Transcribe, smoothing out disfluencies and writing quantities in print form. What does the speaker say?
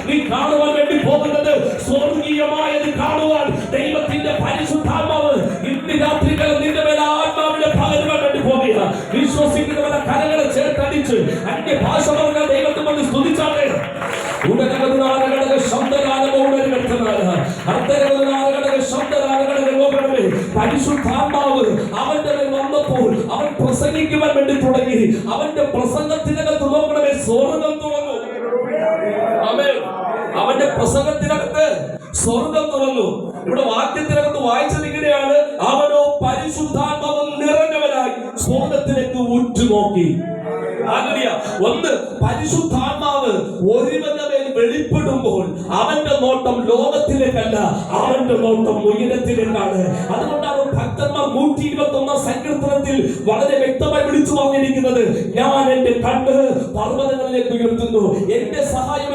നീ കാണുവാൻ വേണ്ടി പോകുന്നത് സ്വർഗീയമായത് കാണുവാൻ ദൈവത്തിന്റെ പരിശുദ്ധാത്മാവ് ഇന്ന് രാത്രികൾ നിന്റെ മേലെ ആത്മാവിനെ പകരുവാൻ വേണ്ടി പോകുക. വിശ്വസിക്കുന്നവരെ കരങ്ങളെ ചേർത്തടിച്ച് അന്യഭാഷ പറഞ്ഞ ദൈവത്തെ കൊണ്ട് സ്തുതിച്ചാണ്. പരിശുദ്ധാത്മാവ് അവന്റെ മേൽ വന്നപ്പോൾ അവൻ പ്രസംഗിക്കുവാൻ വേണ്ടി തുടങ്ങി. അവന്റെ പ്രസംഗത്തിനകത്ത് നോക്കണമേ സ്വർഗം തുറന്നു. അവന്റെ പ്രസംഗത്തിനകത്ത് സ്വർഗം തുറന്നു. ഇവിടെ വാക്യത്തിനകത്ത് വായിച്ചത് ഇങ്ങനെയാണ്: അവനോ പരിശുദ്ധാത്മാവ് നിറഞ്ഞവനായി സ്വർഗത്തിലേക്ക് ഉറ്റുനോക്കി. ഒന്ന്, പരിശുദ്ധാത്മാവ് ഒരുവന്റെ മേൽ വെളിപ്പെടുമ്പോൾ അവന്റെ നോട്ടം ലോകത്തിലേക്കല്ല, അവന്റെ നോട്ടം ഉയരത്തിലേക്കാണ്. അതുകൊണ്ടാണ് ഭക്തന്മാർ 121 സങ്കീർത്തനത്തിൽ വളരെ വ്യക്തമായി വിളിച്ചു പറഞ്ഞിരിക്കുന്നത്: ഞാൻ എന്റെ കണ്ണ് പർവ്വതങ്ങളിലേക്ക് ഉയർത്തുന്നു, എന്റെ സഹായം